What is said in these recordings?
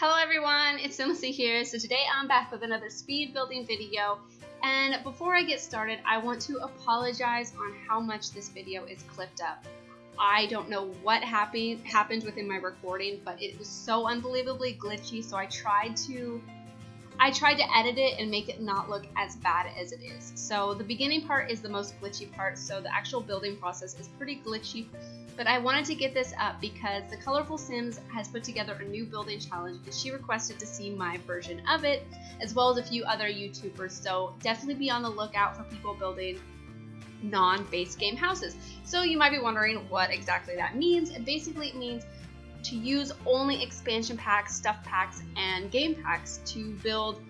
Hello everyone, it's SimLicy here. So today I'm back with another speed building video, and before I get started I want to apologize on how much this video is clipped up. I don't know what happened within my recording, but it was so unbelievably glitchy, so I tried to edit it and make it not look as bad as it is. So the beginning part is the most glitchy part, so the actual building process is pretty glitchy. But I wanted to get this up because the Colorful Sims has put together a new building challenge and she requested to see my version of it, as well as a few other YouTubers. So definitely be on the lookout for people building non-base game houses. So you might be wondering what exactly that means. And basically it means to use only expansion packs, stuff packs, and game packs to build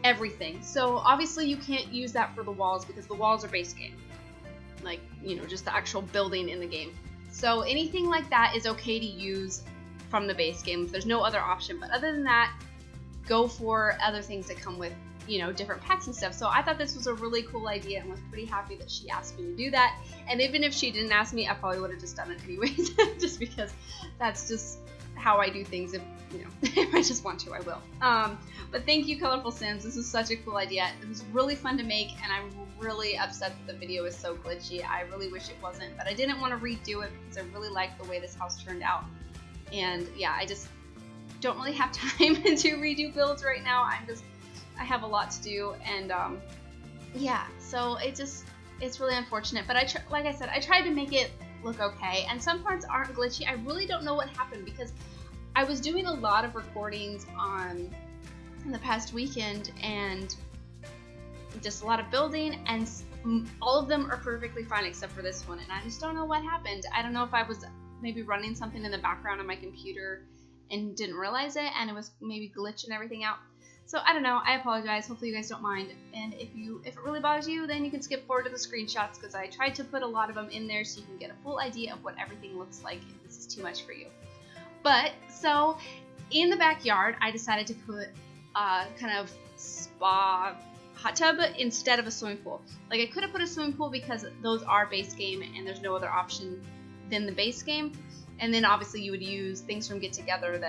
everything. So obviously you can't use that for the walls because the walls are base game. Like, you know, just the actual building in the game. So anything like that is okay to use from the base game if there's no other option. But other than that, go for other things that come with, you know, different packs and stuff. So I thought this was a really cool idea and was pretty happy that she asked me to do that. And even if she didn't ask me, I probably would have just done it anyways, just because that's just how I do things. If, you know, if I just want to, I will. But thank you, Colorful Sims. This is such a cool idea. It was really fun to make, and I'm really upset that the video is so glitchy. I really wish it wasn't, but I didn't want to redo it because I really like the way this house turned out. And yeah, I just don't really have time to redo builds right now. I have a lot to do, and yeah, so it's really unfortunate. But like I said, I tried to make it look okay, and some parts aren't glitchy. I really don't know what happened because I was doing a lot of recordings in the past weekend and just a lot of building, and all of them are perfectly fine except for this one, and I just don't know what happened. I don't know if I was maybe running something in the background on my computer and didn't realize it, and it was maybe glitching everything out. So I don't know, I apologize, hopefully you guys don't mind, and if it really bothers you, then you can skip forward to the screenshots because I tried to put a lot of them in there so you can get a full idea of what everything looks like if this is too much for you. But, so, in the backyard, I decided to put a kind of spa hot tub instead of a swimming pool. Like, I could have put a swimming pool because those are base game and there's no other option than the base game. And then obviously you would use things from Get Together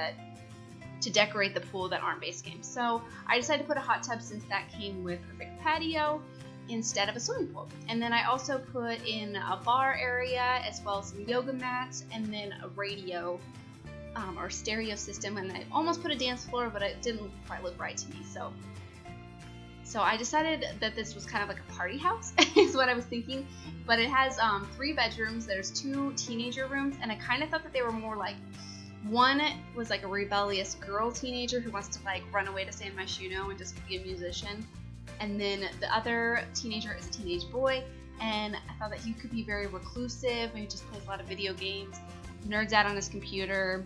to decorate the pool that aren't base game. So I decided to put a hot tub since that came with Perfect Patio instead of a swimming pool. And then I also put in a bar area as well as some yoga mats and then a radio or stereo system, and I almost put a dance floor, but it didn't quite look right to me. So I decided that this was kind of like a party house is what I was thinking, but it has 3 bedrooms. There's 2 teenager rooms, and I kind of thought that they were more like, one was like a rebellious girl teenager who wants to like run away to San Myshuno and just be a musician, and then the other teenager is a teenage boy, and I thought that he could be very reclusive, maybe just plays a lot of video games, nerds out on his computer,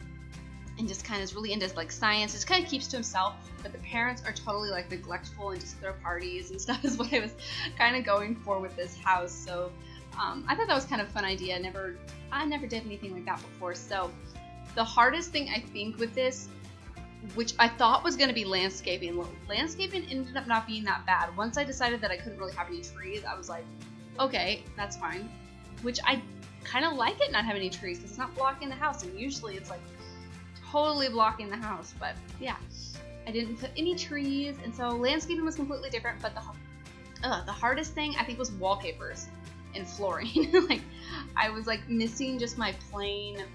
and just kind of is really into like science. Just kind of keeps to himself, but the parents are totally like neglectful and just throw parties and stuff is what I was kind of going for with this house. So I thought that was kind of a fun idea. I never did anything like that before. So the hardest thing I think with this, which I thought was going to be landscaping ended up not being that bad. Once I decided that I couldn't really have any trees, I was like, okay, that's fine. Which I kind of like it not having any trees because it's not blocking the house, and usually it's like totally blocking the house. But yeah, I didn't put any trees, and so landscaping was completely different. But the hardest thing I think was wallpapers and flooring. Like I was like missing just my plain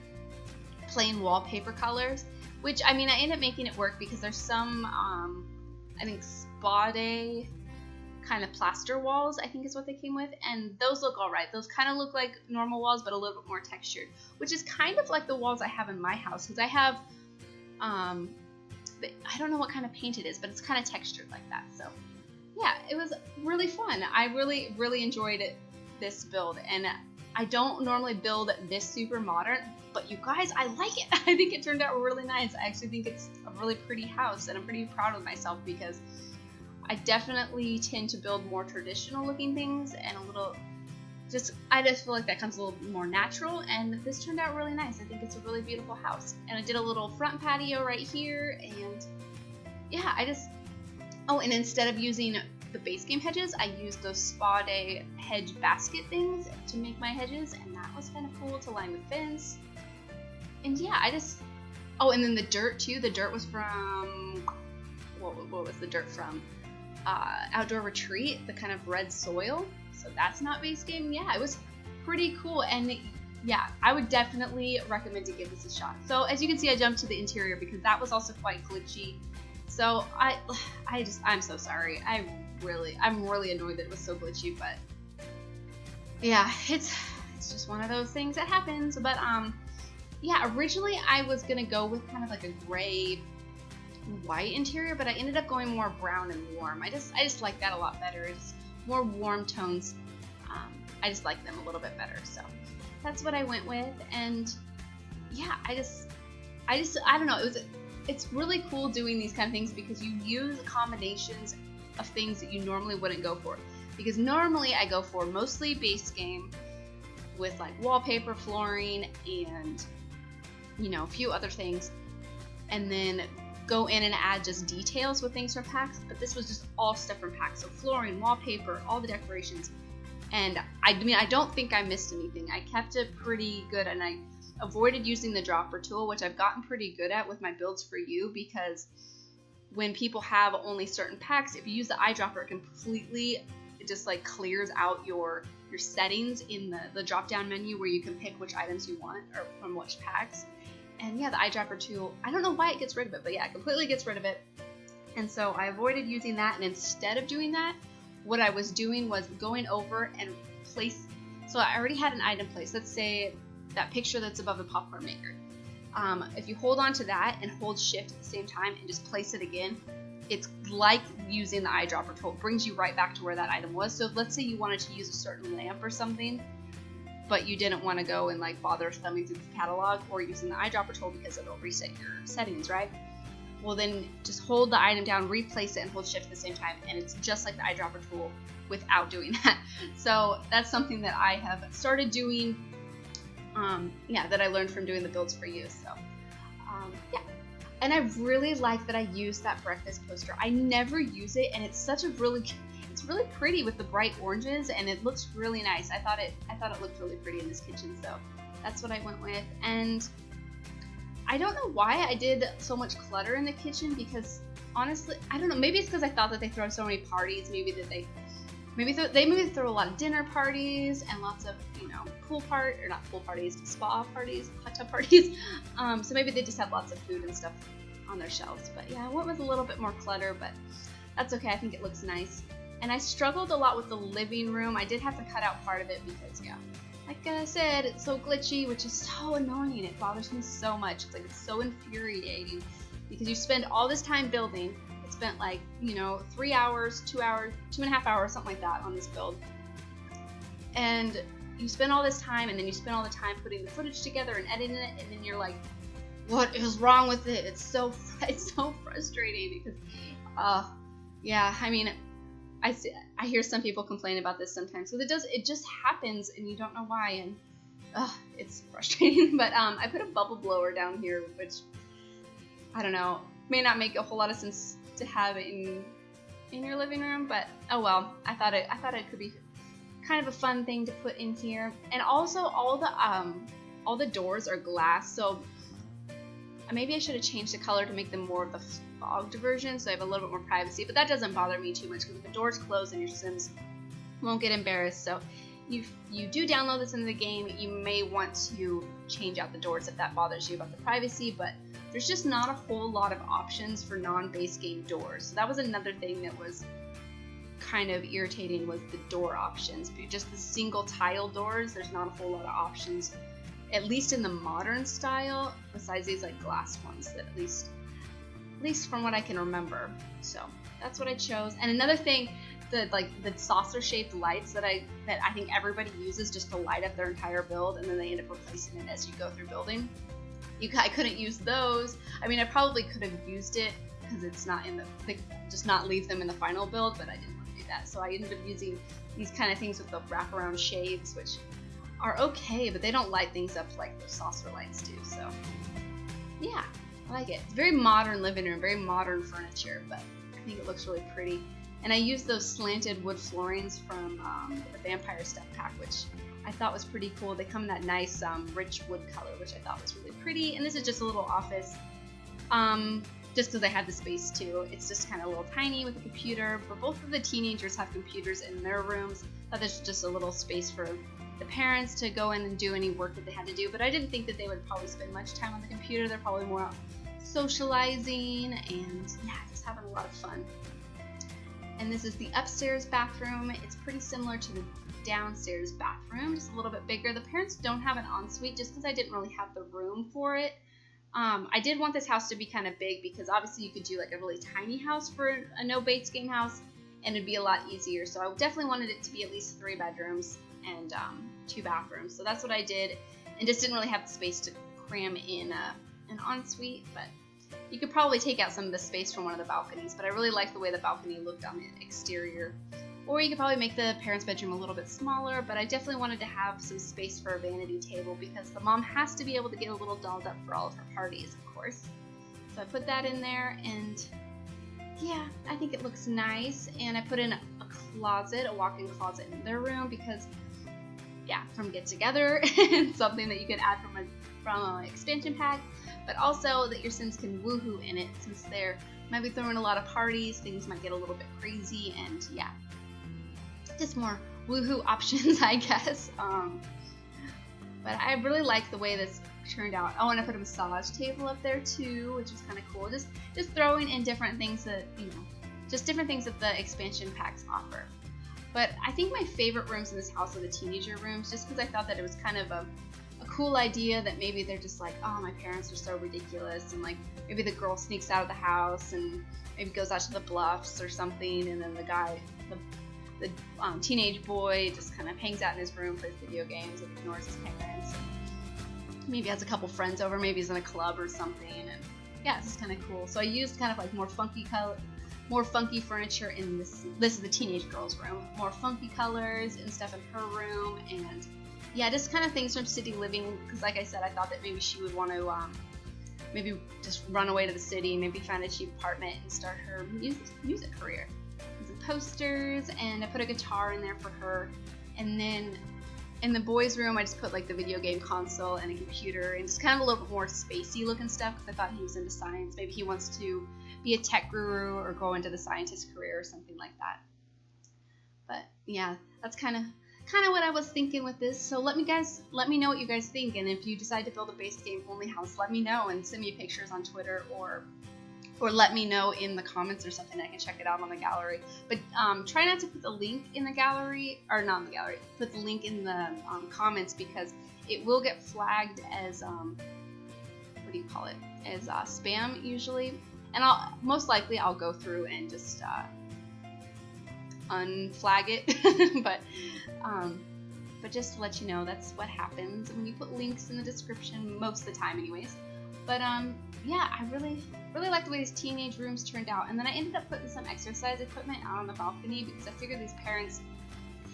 wallpaper colors, which I mean I ended up making it work because there's some I think spa day kind of plaster walls, I think is what they came with, and those look alright. Those kind of look like normal walls but a little bit more textured, which is kind of like the walls I have in my house, because I have I don't know what kind of paint it is, but it's kind of textured like that. So yeah, it was really fun. I really enjoyed this build, and I don't normally build this super modern, but you guys, I like it. I think it turned out really nice. I actually think it's a really pretty house, and I'm pretty proud of myself because I definitely tend to build more traditional looking things and I just feel like that comes a little more natural, and this turned out really nice. I think it's a really beautiful house. And I did a little front patio right here, and yeah, and instead of using the base game hedges, I used those spa day hedge basket things to make my hedges, and that was kind of cool to line the fence. And yeah, Oh, and then the dirt too. The dirt was from, what was the dirt from? Outdoor Retreat, the kind of red soil. So that's not base game. Yeah, it was pretty cool. And yeah, I would definitely recommend to give this a shot. So as you can see, I jumped to the interior because that was also quite glitchy. So I'm so sorry. I'm really annoyed that it was so glitchy, but yeah, it's just one of those things that happens. But yeah, originally I was gonna go with kind of like a gray white interior, but I ended up going more brown and warm. I just like that a lot better. It's more warm tones. I just like them a little bit better, so that's what I went with. And yeah, I don't know, it's really cool doing these kind of things because you use combinations of things that you normally wouldn't go for. Because normally I go for mostly base game with like wallpaper, flooring, and you know, a few other things, and then go in and add just details with things from packs. But this was just all stuff from packs, so flooring, wallpaper, all the decorations. And I mean, I don't think I missed anything. I kept it pretty good, and I avoided using the dropper tool, which I've gotten pretty good at with my builds for you, because when people have only certain packs, if you use the eyedropper, it completely, it just like clears out your settings in the drop down menu where you can pick which items you want or from which packs. And yeah, the eyedropper tool, I don't know why it gets rid of it, but yeah, it completely gets rid of it. And so I avoided using that, and instead of doing that, what I was doing was going over and place, so I already had an item placed. Let's say that picture that's above the popcorn maker. If you hold on to that and hold shift at the same time and just place it again, it's like using the eyedropper tool. It brings you right back to where that item was. So let's say you wanted to use a certain lamp or something, but you didn't want to go and like bother thumbing through the catalog or using the eyedropper tool because it'll reset your settings, right? Well, then just hold the item down, replace it, and hold shift at the same time, and it's just like the eyedropper tool without doing that. So that's something that I have started doing, yeah, that I learned from doing the builds for you. So yeah, and I really like that I used that breakfast poster. I never use it, and it's really pretty with the bright oranges, and it looks really nice. I thought it looked really pretty in this kitchen, so that's what I went with. And I don't know why I did so much clutter in the kitchen, because honestly, I don't know, maybe it's because I thought that they throw so many parties, maybe they throw a lot of dinner parties and lots of, you know, spa parties, hot tub parties. So maybe they just have lots of food and stuff on their shelves. But yeah, I went with a little bit more clutter, but that's okay. I think it looks nice. And I struggled a lot with the living room. I did have to cut out part of it because, yeah, like I said, it's so glitchy, which is so annoying. It bothers me so much. It's like, it's so infuriating because you spend all this time building. It spent like, you know, 3 hours, 2 hours, 2.5 hours, something like that on this build. And you spend all this time, and then you spend all the time putting the footage together and editing it, and then you're like, what is wrong with it? It's so frustrating because, yeah, I mean, I hear some people complain about this sometimes because it just happens and you don't know why, and it's frustrating. But I put a bubble blower down here, which I don't know, may not make a whole lot of sense to have it in your living room, but oh well. I thought it could be kind of a fun thing to put in here. And also all the doors are glass, so maybe I should have changed the color to make them more of the fogged version, so I have a little bit more privacy, but that doesn't bother me too much because if the door's closed, and your Sims won't get embarrassed. So if you do download this into the game, you may want to change out the doors if that bothers you about the privacy, but there's just not a whole lot of options for non-base game doors. So that was another thing that was kind of irritating, was the door options. But just the single tile doors, there's not a whole lot of options, at least in the modern style, besides these like glass ones, that at least from what I can remember. So that's what I chose. And another thing, the saucer shaped lights that I think everybody uses just to light up their entire build, and then they end up replacing it as you go through building. I couldn't use those. I mean, I probably could have used it because it's not in just not leave them in the final build, but I didn't want to do that. So I ended up using these kind of things with the wraparound shades, which are okay, but they don't light things up like the saucer lights do. So yeah, I like it. It's very modern living room, very modern furniture, but I think it looks really pretty. And I used those slanted wood floorings from the Vampire Stuff Pack, which I thought was pretty cool. They come in that nice rich wood color, which I thought was really pretty. And this is just a little office. just because I had the space to. It's just kind of a little tiny with a computer, but both of the teenagers have computers in their rooms. But there's just a little space for the parents to go in and do any work that they had to do. But I didn't think that they would probably spend much time on the computer. They're probably more out socializing and yeah, just having a lot of fun. And this is the upstairs bathroom. It's pretty similar to the downstairs bathroom, just a little bit bigger. The parents don't have an ensuite just because I didn't really have the room for it. I did want this house to be kind of big because obviously you could do like a really tiny house for a no baits game house and it'd be a lot easier. So I definitely wanted it to be at least 3 bedrooms and 2 bathrooms. So that's what I did, and just didn't really have the space to cram in an ensuite, but you could probably take out some of the space from one of the balconies, but I really like the way the balcony looked on the exterior. Or you could probably make the parents' bedroom a little bit smaller, but I definitely wanted to have some space for a vanity table because the mom has to be able to get a little dolled up for all of her parties, of course. So I put that in there, and yeah, I think it looks nice. And I put in a closet, a walk-in closet in their room because, yeah, from Get Together, it's something that you can add from an expansion pack, but also that your Sims can woohoo in it since they're might be throwing a lot of parties, things might get a little bit crazy, and yeah, just more woohoo options, I guess. But I really like the way this turned out. Oh, and I put a massage table up there too, which is kind of cool. Just throwing in different things that, you know, just different things that the expansion packs offer. But I think my favorite rooms in this house are the teenager rooms, just because I thought that it was kind of a cool idea that maybe they're just like, oh, my parents are so ridiculous, and like maybe the girl sneaks out of the house and maybe goes out to the bluffs or something, and then the guy, the teenage boy just kind of hangs out in his room, plays video games, and ignores his parents. Maybe has a couple friends over, maybe he's in a club or something, and yeah, it's just kind of cool. So I used kind of like more funky furniture in this is the teenage girl's room, more funky colors and stuff in her room, and yeah, just kind of things from city living, because like I said, I thought that maybe she would want to maybe just run away to the city, maybe find a cheap apartment and start her music career. Some posters, and I put a guitar in there for her, and then in the boys' room I just put like the video game console and a computer and just kind of a little bit more spacey looking stuff because I thought he was into science. Maybe he wants to be a tech guru or go into the scientist career or something like that. But yeah, that's kind of what I was thinking with this. So let me know what you guys think, and if you decide to build a base game only house, let me know and send me pictures on Twitter or let me know in the comments or something. I can check it out on the gallery. But try not to put the link in the gallery, or not in the gallery, put the link in the comments, because it will get flagged as what do you call it, as spam usually, and most likely I'll go through and just unflag it. but just to let you know, that's what happens when you put links in the description, most of the time anyways. But yeah, I really like the way these teenage rooms turned out. And then I ended up putting some exercise equipment out on the balcony because I figured these parents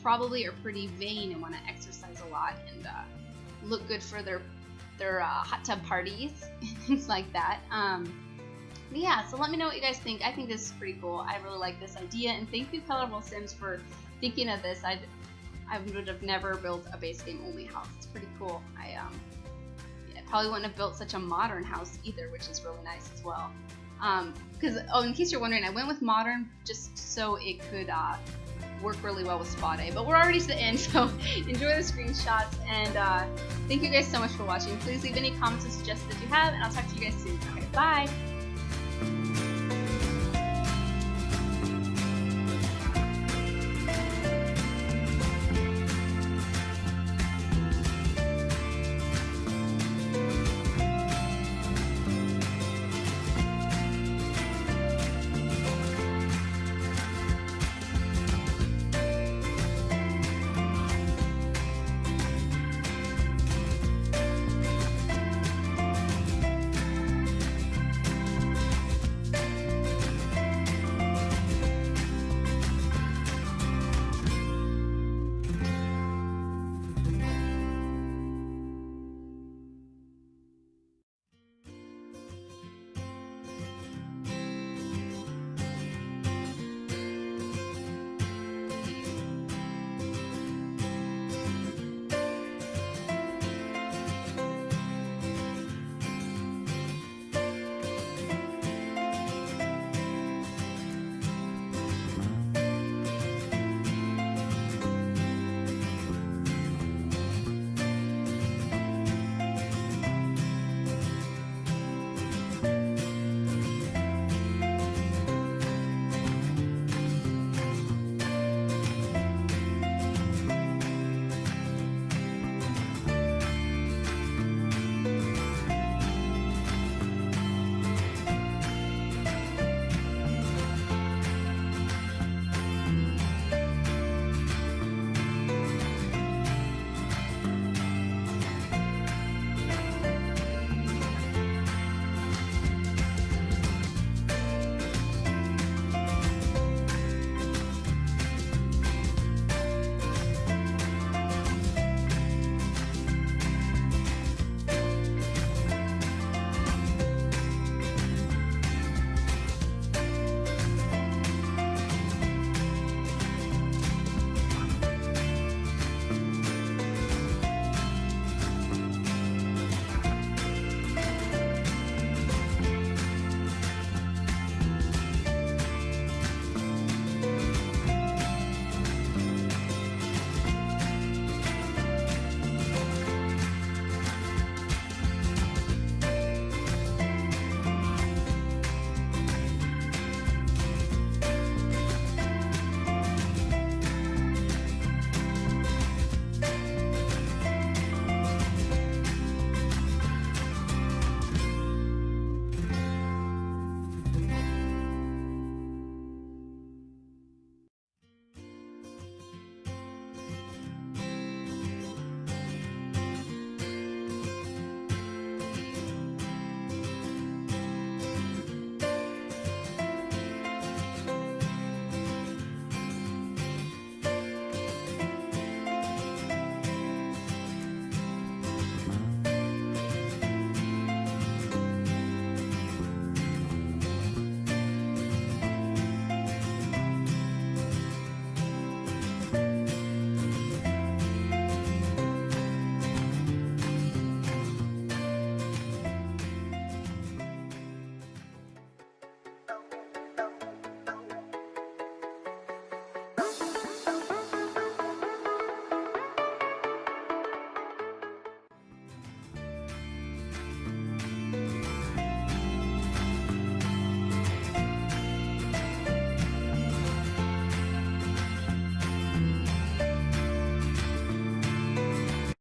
probably are pretty vain and want to exercise a lot and look good for their hot tub parties and things like that. But yeah, so let me know what you guys think. I think this is pretty cool. I really like this idea, and thank you Colorful Sims for thinking of this. I would have never built a base game only house. It's pretty cool. I probably wouldn't have built such a modern house either, which is really nice as well. Because, in case you're wondering, I went with modern just so it could work really well with Spa Day. But we're already to the end, so enjoy the screenshots, and thank you guys so much for watching. Please leave any comments or suggestions that you have, and I'll talk to you guys soon. Okay, bye!